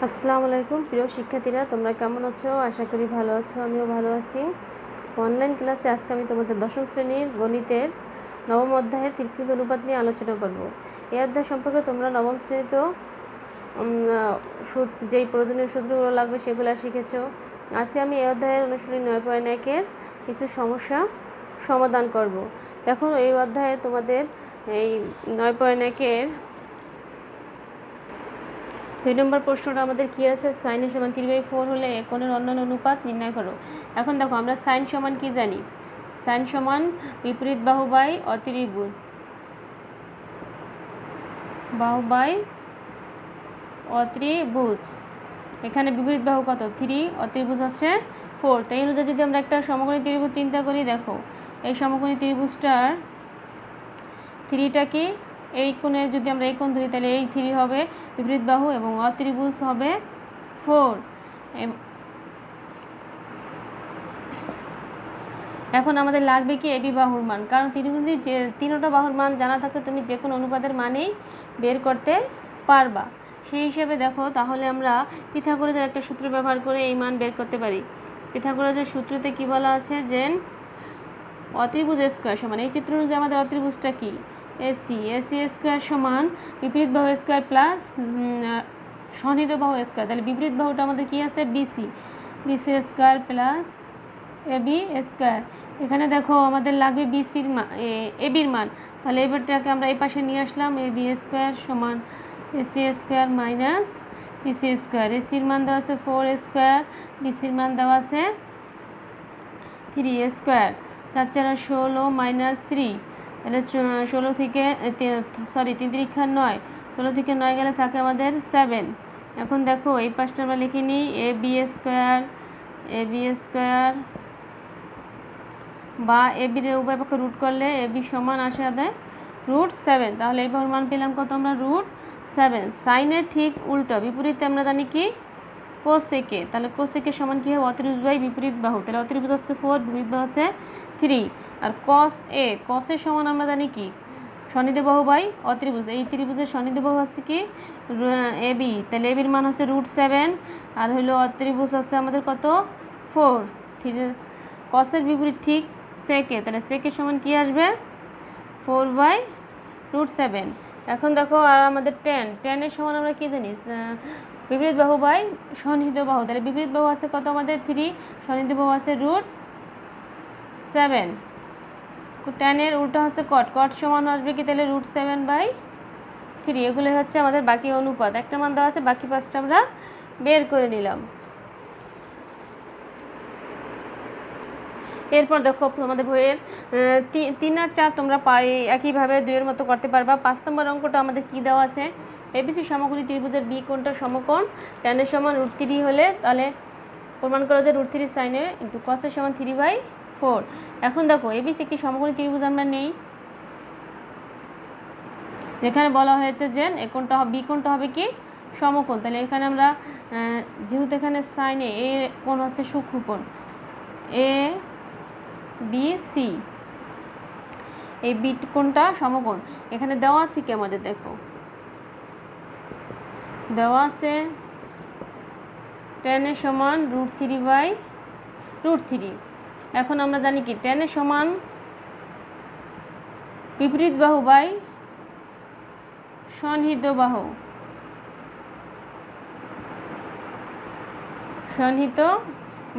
আসসালামু আলাইকুম প্রিয় শিক্ষার্থীরা, তোমরা কেমন আছো? আশা করি ভালো আছো। আমিও ভালো আছি। অনলাইন ক্লাসে আজকে আমি তোমাদের দশম শ্রেণীর গণিতের নবম অধ্যায়ের ত্রিকোণমিতি অনুপাত নিয়ে আলোচনা করব। এই অধ্যায় সম্পর্কে তোমরা নবম শ্রেণীতেও যেই প্রয়োজনীয় সূত্রগুলো লাগবে সেগুলো শিখেছো। আজকে আমি এই অধ্যায়ের অনুশীলনী 9.1-এর কিছু সমস্যা সমাধান করব। দেখো, এই অধ্যায়ে তোমাদের এই 9.1-এর 2 নম্বর প্রশ্নটা আমাদের কি আছে? সাইন এর সমান 3/4 হলে কোণের অন্যান্য অনুপাত নির্ণয় করো। এখন দেখো, আমরা সাইন সমান কি জানি? সাইন সমান বিপরীত বাহু বাই অতিরিভুজ, বাহু বাই অতিরিভুজ। এখানে বিপরীত বাহু কত? 3, অতিরিভুজ হচ্ছে 4। তাই অনুযায়ী যদি আমরা একটা সমকোণী ত্রিভুজ চিন্তা করি, দেখো এই সমকোণী ত্রিভুজটার 3টা কি? এই কোণে যদি আমরা এই কোণ ধরি তাহলে এই 3 হবে বিপরীত বাহু এবং অতিরিভুজ হবে 4। এখন আমাদের লাগবে কি? এবি বাহুর মান, কারণ ত্রিভুজের যে তিনটা বাহুর মান জানা থাকে তুমি যে কোনো অনুপাতের মানেই বের করতে পারবা। সেই হিসেবে দেখো, তাহলে আমরা পিথাগোরাসের একটা সূত্র ব্যবহার করে এই মান বের করতে পারি। পিথাগোরাসের সূত্রতে কি বলা আছে? যে অতিভুজ স্কোয়ার সমান, এই চিত্র অনুযায়ী আমাদের অতিভুজটা কি? এসি স্কোয়ার সমান বিপরীত বাহু স্কোয়ার প্লাস সন্নিহিত বাহু স্কোয়ার। তাহলে বিপরীত বাহুটা আমাদের কি আছে? BC square plus AB square. এখানে দেখো আমাদের লাগবে বিসির মান, এবির মান। তাহলে এবারটাকে আমরা এই পাশে নিয়ে আসলাম। এবি স্কোয়ার সমান AC square minus BC square. এসির মান দেওয়া আছে 4 স্কোয়ার, বিসির মান দেওয়া আছে 3 স্কোয়ার। 4 4 16 মাইনাস 3, তাহলে 16 থেকে 3 3 9, 16 থেকে 9 গেলে থাকে আমাদের 7। এখন দেখো এই পাশটা আমরা লিখে নিই। এবি স্কোয়ার বা এবির উভয় পক্ষে রুট করলে এবি সমান আসে আদায় √7। তাহলে এই বাহুর মান পেলাম কত? আমরা √7। সাইনের ঠিক উল্টো বিপরীতে আমরা জানি কি? কোসেকে। তাহলে কোসেকে সমান কি হবে? অতিভুজ বাই বিপরীত বাহু। তাহলে অতিভুজ হচ্ছে 4, বিপরীত বাহু হচ্ছে 3। আর কসের সমান আমরা জানি কি? সন্নিহিত বাহু বাই অতিভুজ। এই ত্রিভুজের সন্নিহিত বাহু হচ্ছে কি? এবি। তাহলে এবির মান হচ্ছে √7, আর হলো অতিভুজ হচ্ছে আমাদের কত? 4। কসের বিপরীত ঠিক সেকে। তাহলে সেকের সমান কি আসবে? 4/√7। এখন দেখো, আর আমাদের টেনের সমান আমরা কি জানি? বিপরীত বাহু বাই সন্নিহিত বাহু। তাহলে বিপরীত বাহু আছে কত আমাদের? 3, সন্নিহিত বাহু আছে √7। টেনের উল্টো হচ্ছে কট সমান আসবে কি? তাহলে √7/3। এগুলো হচ্ছে আমাদের বাকি অনুপাত। একটা মান দেওয়া আছে, বাকি 5টা আমরা বের করে নিলাম। এরপর দেখো, আমাদের বইয়ের 3 আর 4 তোমরা একইভাবে 2-এর মতো করতে পারবা। 5 নম্বর অঙ্কটা আমাদের কি দেওয়া আছে? এবিসি সমকোণী ত্রিভুজের বি কোণটা সমকোণ, ট্যানের সমান √3 হলে তাহলে প্রমাণ করা যায় √3 সাইনে ইন্টু কসের সমান 3/4। এখন দেখো, এবিসি একটি সমকোণী ত্রিভুজ আমরা নেই, যেখানে বলা হয়েছে যে কোণটা বি কোণটা হবে কি? সমকোণ। তাহলে এখানে আমরা যেহেতু এখানে সাইনে এ কোণ হচ্ছে সূক্ষ্মকোণ এ বি সি, এই বি কোণটা সমকোণ। এখানে দেওয়া আছে কি আমাদের? দেখো দেওয়া আছে টেনের সমান √3/√3। এখন আমরা জানি কি? টেনের সমান বিপরীত বাহু বাই সন্নিহিত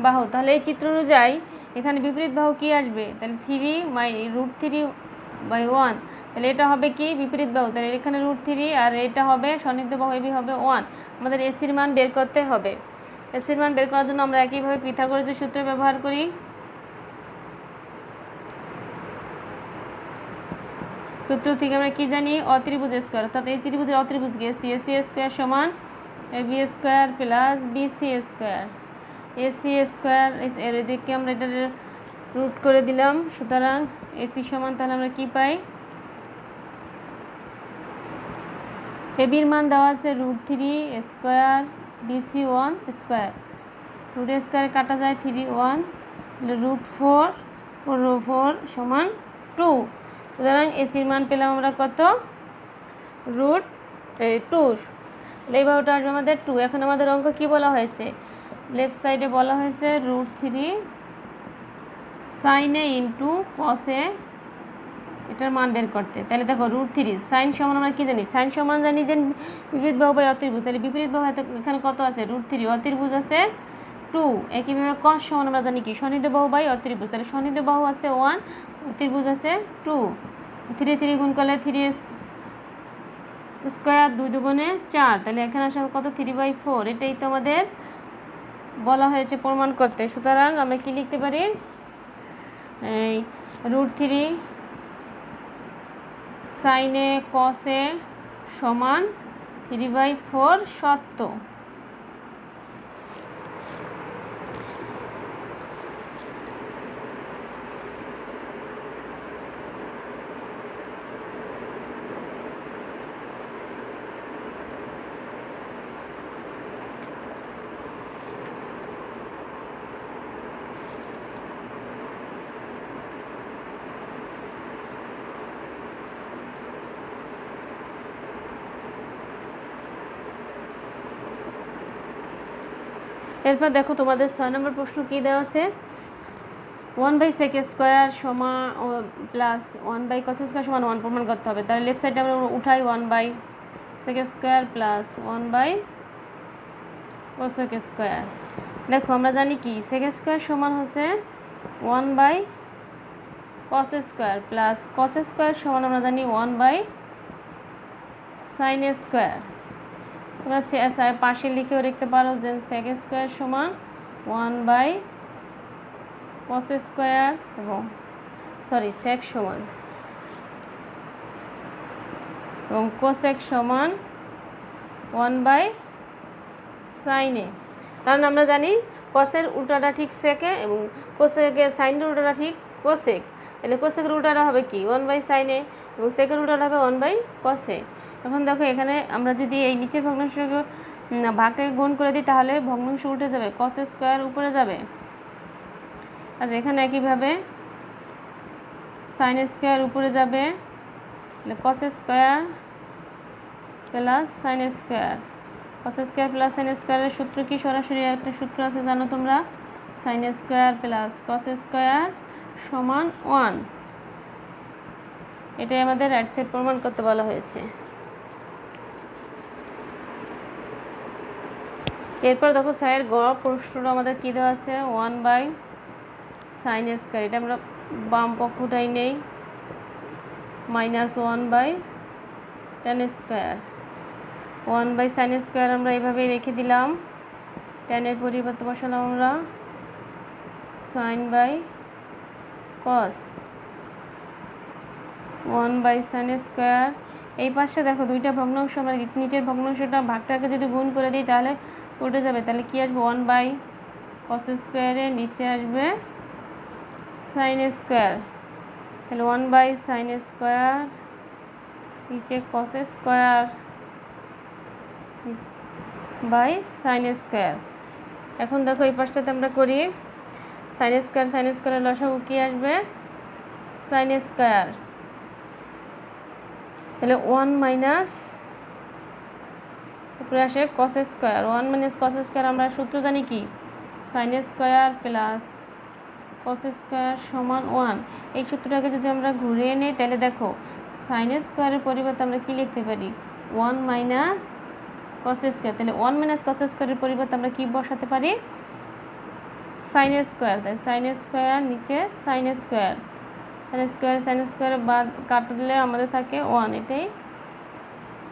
বাহু, তাহলে এই চিত্র অনুযায়ী এখানে বিপরীত বাহু কি আসবে? তাহলে 3/√3/1। তাহলে এটা হবে কি? বিপরীত বাহু। তাহলে এখানে √3 আর এটা হবে সন্নিহিত বাহু, এবি হবে 1। আমাদের এসির মান বের করতে হবে। এসির মান বের করার জন্য আমরা একইভাবে পিথাগোরাসের সূত্র ব্যবহার করি। সূত্র থেকে আমরা কি জানি? অত্রিভুজ স্কোয়ার, অর্থাৎ এই ত্রিভুজের অত্রিভুজ কি? এসি স্কোয়ার সমান AB square plus BC square. AC square এর দিকে আমরা এটা রুট করে দিলাম। সুতরাং এসি সমান তাহলে আমরা কি পাই? এবির মান দেওয়া আছে √3 স্কোয়ার, বিসি 1 স্কোয়ার। রুট স্কোয়ারে কাটা যায় 3 1, √4 সমান 2। সুতরাং এসির মান পেলাম আমরা কত? √2। এই বাহুটা আসবে আমাদের 2। এখন আমাদের অঙ্ক কি বলা হয়েছে, লেফট সাইডে বলা হয়েছে √3 sin a into cos a, এটার মান বের করতে। তাহলে দেখো √3 সাইন সমান আমরা কি জানি, সাইন সমান জানি যে বিপরীত বাহু বাই অতির্ভুজ। তাহলে বিপরীত বাহু এখানে কত আছে, √3, অতির্ভুজ আছে 2। একইভাবে cos সমান আমরা জানি কি, সনিহিত বাহু বাই অতির্ভুজ। তাহলে সনিহিত বাহু আছে 1, অতির্ভুজ আছে 2। 3 গুণ করলে 3 স্কোয়ার, 2 দুগুণে 4, তাহলে এখানে আসে কত, 3/4। এটাই তো আমাদের বলা হয়েছে প্রমাণ করতে। সুতরাং আমরা কি লিখতে পারি, এই √3 sin a cos a সমান 3/4 সত্য। এরপর দেখো তোমাদের 6 নম্বর প্রশ্ন কি দেওয়া আছে, 1/sec² সমান প্লাস 1/cos² সমান 1 প্রমাণ করতে হবে। তাহলে লেফট সাইডে আমরা উঠাই 1/sec² প্লাস 1/cos²। দেখো আমরা জানি কি sec² সমান হচ্ছে 1/cos² প্লাস cos² সমান আমরা জানি 1/sin²। তোমরা পাশে লিখেও লিখতে পারো যে sec² সমান 1/cos² এবং sec সমান এবং cosec সমান 1/sin a। কারণ আমরা জানি cos-এর উল্টাটা ঠিক sec-এ এবং cosec-এর sin-এর উল্টাটা ঠিক cosec। তাহলে cosec-এর উল্টাটা হবে কি 1/sin a এবং sec-এর উল্টাটা হবে 1/cos a। এখন দেখো এখানে আমরা যদি এই নিচের ভগ্নাংশকে ভাগটাকে গুণ করে দিই তাহলে ভগ্নাংশ উল্টে যাবে, cos² উপরে যাবে। আর এখানে একইভাবে sin² উপরে যাবে, তাহলে cos² plus sin² cos² plus sin² এর সূত্র কি, সরাসরি একটা সূত্র আছে জানো তোমরা, sin² প্লাস cos² সমান 1। এটাই আমাদের রাইট সাইড প্রমাণ করতে বলা হয়েছে। এরপর দেখো স্যার গ প্রশ্নটা আমাদের কী দেওয়া আছে, 1/sin²। এটা আমরা বাম পক্ষটাই নেই, -1/tan²। 1/sin² আমরা এইভাবেই রেখে দিলাম, tan-এর পরিবর্তে বসালাম আমরা sin/cos। 1/sin²। এই পাশে দেখো দুইটা ভগ্নাংশ, আমরা নিচের ভগ্নাংশটা ভাগটাকে যদি গুণ করে দিই তাহলে উঠে যাবে। তাহলে কি আসবে, 1/cos² এর নিচে আসবে sin²। তাহলে 1/sin² নিচে cos² sin²। এখন দেখো এই পাশটাতে আমরা করি sin² লসাগু কি আসবে, sin²। তাহলে 1 উপরে আসে cos²। 1 - cos² আমরা সূত্র জানি কি, sin² প্লাস cos² সমান 1। এই সূত্রটাকে যদি আমরা ঘুরিয়ে নিই তাহলে দেখো sin² এর পরিবর্তে আমরা কি লিখতে পারি, 1 - cos²। তাহলে 1 - cos² এর পরিবর্তে আমরা কি বসাতে পারি, sin²। তাই sin² নিচে sin², sin² বাদ কাটলে আমাদের থাকে 1। এটাই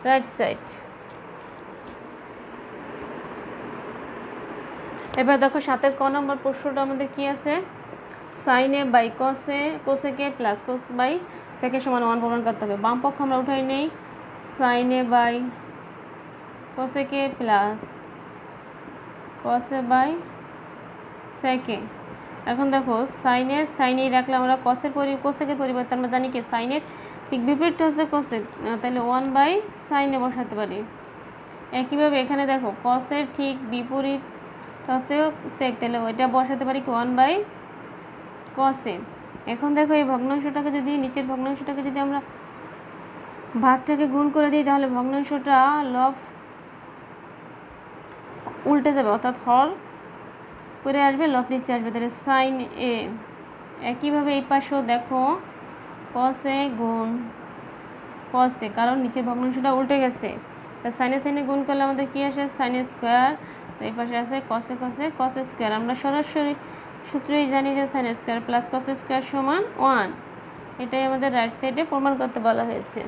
রাইট সাইড। এবার দেখো 7-এর ক নম্বর প্রশ্নটা আমাদের কি আছে, sin a by cosec a plus cos by sec a সমান 1 প্রমাণ করতে হবে। বাম পক্ষ আমরা উঠাই নেই, sin a by cosec a plus cos a by sec a। এখন দেখো sin a রাখলে আমরা cosec এর পরিবর্তে আমরা জানি কি sin এর ঠিক বিপরীতটা হচ্ছে cosec, তাহলে 1/sin a বসাতে পারি। একইভাবে এখানে দেখো cos এর ঠিক বিপরীত হচ্ছে sec, তাহলে ওইটা বসাতে পারি কি 1/cos a। এখন দেখো এই ভগ্নাংশটাকে যদি নিচের ভগ্নাংশটাকে যদি আমরা ভাগটাকে গুণ করে দিই তাহলে ভগ্নাংশটা লব উল্টে যাবে, অর্থাৎ হর করে আসবে, লব নিচে আসবে, তাহলে সাইন এ। একইভাবে এই পাশেও দেখো কস এ গুণ কস এ, কারণ নিচের ভগ্নাংশটা উল্টে গেছে। সাইনে সাইনে গুণ করলে আমাদের কি আসে, সাইন স্কোয়ার। এই পাশে আছে কসে কসে কস স্কোয়ার। আমরা সরাসরি সূত্রেই জানি যে sine square plus cos square সমান 1। এটাই আমাদের রাইট সাইডে প্রমাণ করতে বলা হয়েছে।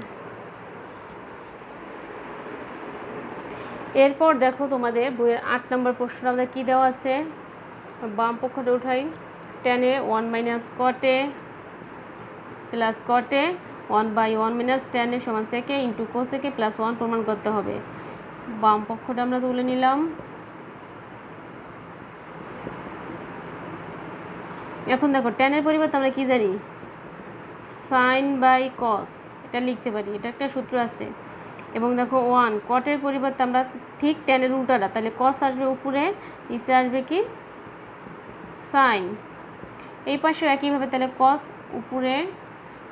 এরপর দেখো তোমাদের বইয়ের 8 নম্বর প্রশ্নটা আমাদের কী দেওয়া আছে, বাম পক্ষটা উঠাই। tan এ 1 মাইনাস cot এ প্লাস cot এ 1/1 মাইনাস tan এ সমান sec এ ইন্টু cosec এ প্লাস 1 প্রমাণ করতে হবে। বাম পক্ষটা আমরা তুলে নিলাম। এখন দেখো tan এর পরিবর্তে আমরা কি জানি, sin বাই cos, এটা লিখতে পারি, এটা একটা সূত্র আছে। এবং দেখো 1 cot এর পরিবর্তে আমরা ঠিক tan এর উল্টাটা, তাহলে cos আসবে উপরে, নিচে আসবে কি sin। এই পাশে একইভাবে, তাহলে cos উপরে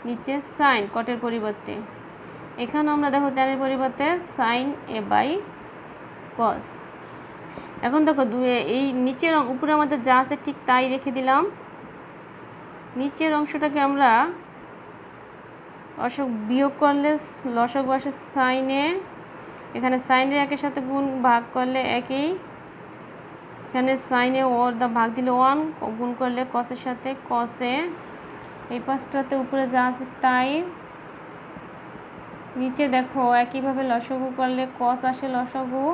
নিচে sin cot এর পরিবর্তে। এখানে আমরা দেখো tan এর পরিবর্তে sin a বাই cos। এখন দেখো এই নিচের উপরে আমাদের যা আছে ঠিক তাই রেখে দিলাম। নিচের অংশটাকে আমরা বিয়োগ করলে লসাগু আসে sin এ, এখানে sin এর একের সাথে গুণ ভাগ করলে একই, এখানে sin এ ওর ভাগ দিলে 1, গুণ করলে cos এর সাথে cos এ। এই পাশটাতে উপরে যা আছে তাই, নিচে দেখো একইভাবে লসাগু করলে cos আসে লসাগু,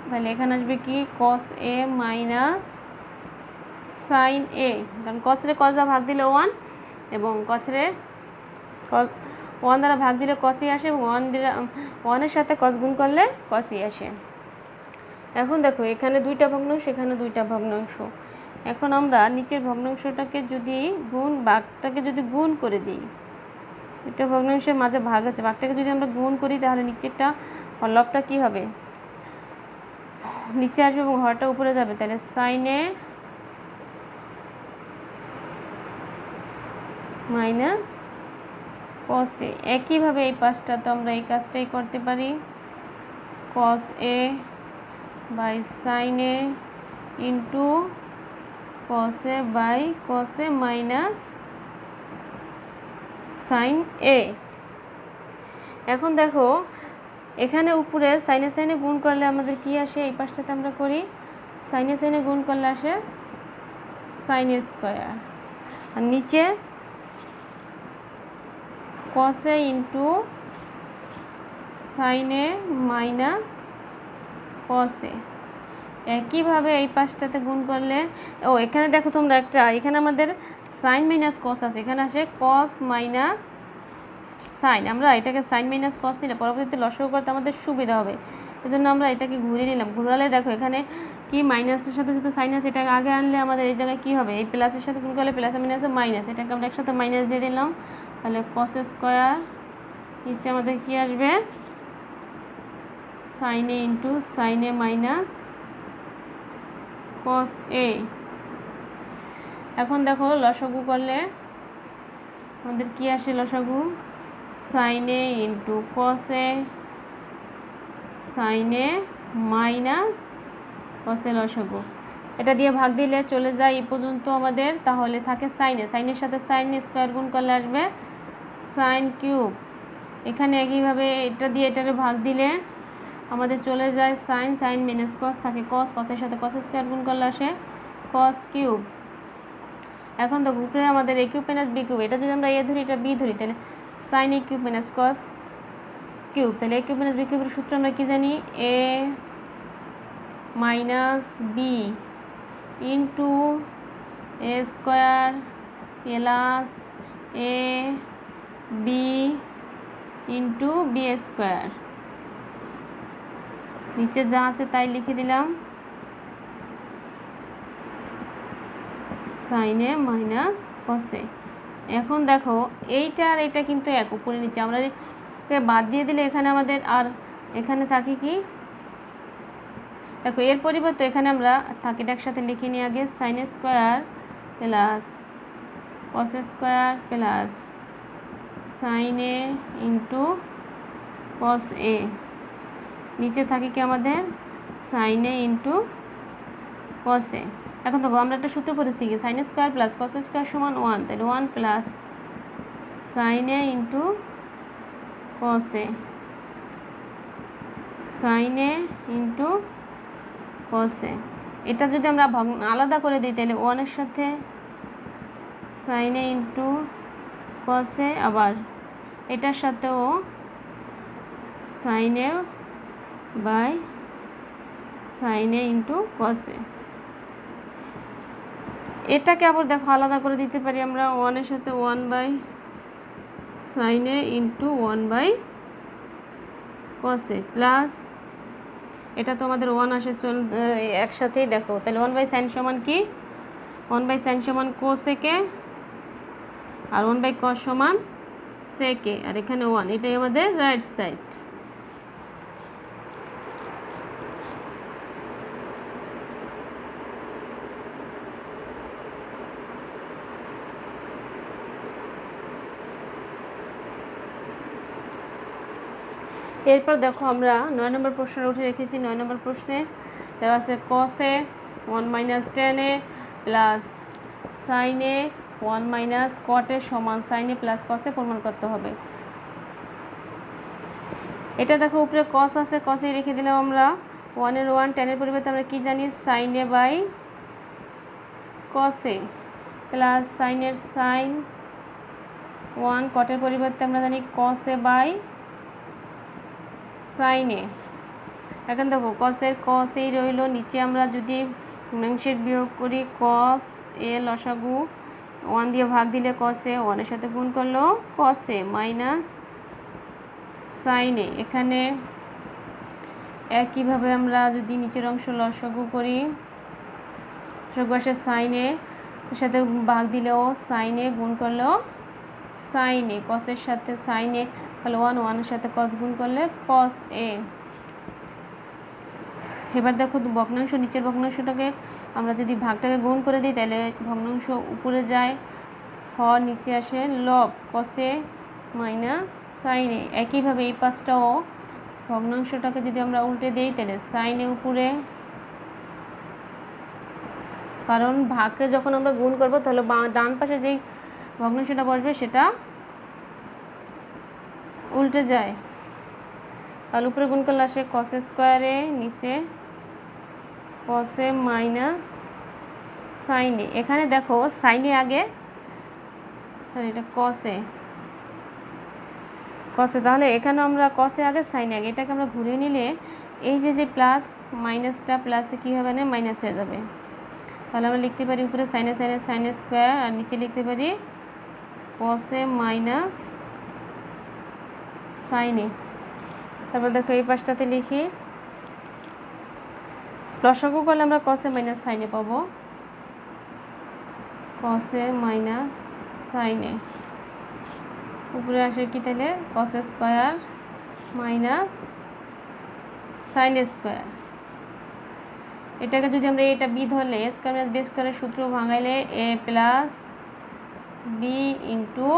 তাহলে এখানে আসবে কি cos a minus sin a, কারণ cos এর cos দ্বারা ভাগ দিলে 1 এবং cos এর 1 দ্বারা ভাগ দিলে cos আসে, এবং 1 এর সাথে cos গুণ করলে cos আসে। এখন দেখো এখানে দুইটা ভগ্নাংশ, এখানে দুইটা ভগ্নাংশ। এখন আমরা নিচের ভগ্নাংশটাকে যদি ভাগটাকে যদি গুণ করে দিই, দুইটা ভগ্নাংশের মাঝে ভাগ আছে, ভাগটাকে যদি আমরা গুণ করি তাহলে নিচেরটা লবটা কি হবে, নিচে আসবে এবং হরটা উপরে যাবে, তাহলে sin a minus cos a। একইভাবে এই পাশটা তো আমরা এই কাজটাই করতে পারি, cos a by sin a into cos a by cos a minus sin a। এখন দেখো এখানে উপরে সাইনে সাইনে গুণ করলে আমাদের কি আসে, এই পাশটাতে আমরা করি, সাইনে সাইনে গুণ করলে আসে sin স্কোয়ার, আর নিচে cos a into sin a minus cos a। একইভাবে এই পাশটাতে গুণ করলে, এখানে দেখো তোমরা একটা, এখানে আমাদের sin মাইনাস cos আছে, এখানে আসে cos মাইনাস sin। আমরা এটাকে sin মাইনাস cos নিলে পরবর্তীতে লসাগু করতে আমাদের সুবিধা হবে, এজন্য আমরা এটাকে ঘুরিয়ে নিলাম। ঘুরালে দেখো এখানে কি মাইনাসের সাথে যেহেতু সাইন আছে, এটাকে আগে আনলে আমাদের এই জায়গায় কি হবে, এই প্লাসের সাথে গুণ করলে প্লাস মাইনাসে মাইনাস, এটাকে আমরা একসাথে মাইনাস দিয়ে দিলাম, তাহলে cos স্কোয়ার নিচে আমাদের কি আসবে sin a into sin a minus cos a। এখন দেখো লসাগু করলে আমাদের কি আসে, লসাগু sin a into cos a sin a minus cos a লসাগু। এটা দিয়ে ভাগ দিলে চলে যায় এই পর্যন্ত আমাদের, তাহলে থাকে sin a, সাইনের সাথে sin স্কোয়ার গুণ করলে আসবে sin কিউব। এখানে একইভাবে এটা দিয়ে এটাকে ভাগ দিলে আমাদের চলে যায় sin মাইনাস cos, থাকে cos, cos এর সাথে cos স্কোয়ার গুণ করলে আসে cos কিউব। এখন তো উপরে আমাদের a cube minus b cube, এটা যদি আমরা a ধরি, এটা b ধরি, তাহলে sin a cube minus cos cube. তাহলে a কিউব মাইনাস b কিউবের সূত্র আমরা কি জানি, a minus b into a square plus a b into b square. নিচে যা আছে তাই লিখে দিলাম, sin a minus cos a। এখন দেখো এইটা আর এটা কিন্তু এক, উপরে নিচে আমরা বাদ দিয়ে দিলে এখানে আমাদের আর এখানে থাকে কি, দেখো এর পরিবর্তে এখানে আমরা থাকে এটা একসাথে লিখে নিই আগে, sin square plus cos square plus sin a into cos a। নিচে থাকে কি আমাদের সাইনে ইন্টু কসে। এখন দেখো আমরা একটা সূত্র পড়েছি কি sine square plus cos square সমান 1, তাহলে 1 প্লাস সাইনে ইন্টু কসে, সাইনে ইন্টু কসে। এটা যদি আমরা আলাদা করে দিই তাহলে 1-এর সাথে সাইনে ইন্টু কসে, আবার এটার সাথেও সাইনে বাই সাইনে ইন্টু কসে। এটাকে আবার দেখো আলাদা করে দিতে পারি আমরা 1-এর সাথে 1 বাই সাইনে ইন্টু 1 বাই কসে, প্লাস এটা তো আমাদের 1 আসে একসাথেই দেখো, তাহলে 1 বাই সাইন সমান কি 1 বাই সাইন সমান কোসেকে, আর 1 বাই কস সমান সেকে, আর এখানে 1, এটাই আমাদের রাইট সাইড। এরপর দেখো আমরা 9 নম্বর প্রশ্নে উঠে রেখেছি। 9 নম্বর প্রশ্নে দেওয়া আছে কসে 1 মাইনাস টেনে প্লাস সাইনে 1 মাইনাস কটে সমান সাইনে প্লাস কসে প্রমাণ করতে হবে। এটা দেখো উপরে কস আছে, কসে রেখে দিলাম আমরা 1-এর 1, টেনের পরিবর্তে আমরা কি জানি সাইনে বাই কসে, প্লাস সাইনের সাইন 1, কটের পরিবর্তে আমরা জানি কসে বাই সাইনে। এখন দেখো কসের কসেই রইল, নিচে আমরা যদি ভগ্নাংশের বিয়োগ করি কস এ লসাগু 1 দিয়ে ভাগ দিলে কসে, 1-এর সাথে গুণ করলো কসে মাইনাস সাইনে। এখানে একইভাবে আমরা যদি নিচের অংশ লসাগু করি, লসাগু আসে সাইনে, এর সাথে ভাগ দিলেও সাইনে, গুণ করলেও সাইনে, কসের সাথে সাইনে তাহলে 1-1-এর সাথে কস গুণ করলে কস এ। এবার দেখো ভগ্নাংশ, নিচের ভগ্নাংশটাকে আমরা যদি ভাগটাকে গুণ করে দিই তাহলে ভগ্নাংশ উপরে যায়, হর নিচে আসে লব কসে মাইনাস সাইনে। একইভাবে এই পাশটাও ভগ্নাংশটাকে যদি আমরা উল্টে দিই তাহলে সাইনে উপরে, কারণ ভাগকে যখন আমরা গুণ করব তাহলে ডান পাশে যেই ভগ্নাংশটা বসবে সেটা উল্টে যায়, তাহলে উপরে গুণ করলে আসে কসে স্কোয়ারে, নিচে কসে মাইনাস সাইনে। এখানে দেখো সাইনে আগে, সরি এটা কসে, তাহলে এখানে আমরা কসে আগে সাইনে আগে, এটাকে আমরা ঘুরে নিলে এই যে প্লাস মাইনাসটা প্লাসে কী হবে না মাইনাস হয়ে যাবে। তাহলে আমরা লিখতে পারি উপরে সাইনে সাইনে সাইনে স্কোয়ার, আর নিচে লিখতে পারি কসে মাইনাস সাইনে। তারপর দেখো এই পাশটাতে লিখি লসাগু করলে আমরা কসে মাইনাস সাইনে পাবো, কসে মাইনাস সাইনে। উপরে আসে কি তাহলে কসে স্কোয়ার মাইনাস সাইন স্কোয়ার। এটাকে যদি আমরা এটা বি ধরলে এ স্কোয়ার মাইনাস বি স্কোয়ারের সূত্র ভাঙাইলে এ প্লাস বি ইন্টু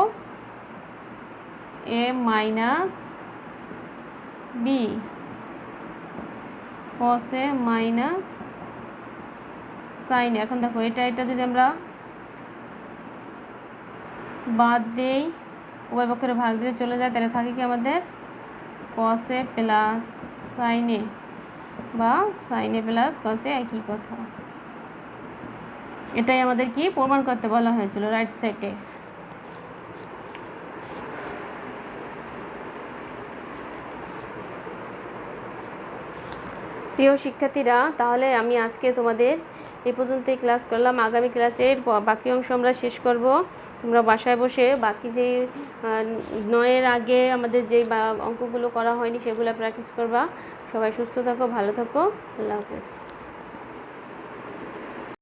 এ মাইনাস বি কসে মাইনাস সাইন। এখন দেখো এটা যদি আমরা বাদ দেই, উভয় পক্ষের ভাগ দিয়ে চলে যায়, তাহলে থাকে কি আমাদের কসে প্লাস সাইনে বা সাইনে প্লাস কসে একই কথা। এটাই আমাদের কি প্রমাণ করতে বলা হয়েছিল রাইট সাইডে। প্রিয় শিক্ষার্থীরা, তাহলে আমি আজকে তোমাদের এই পর্যন্তই ক্লাস করলাম। আগামী ক্লাসের বাকি অংশ আমরা শেষ করব। তোমরা বাসায় বসে বাকি যে 9-এর আগে আমাদের যে অঙ্কগুলো করা হয়নি সেগুলো প্র্যাকটিস করবা। সবাই সুস্থ থাকো, ভালো থাকো, আল্লাহ হাফেজ।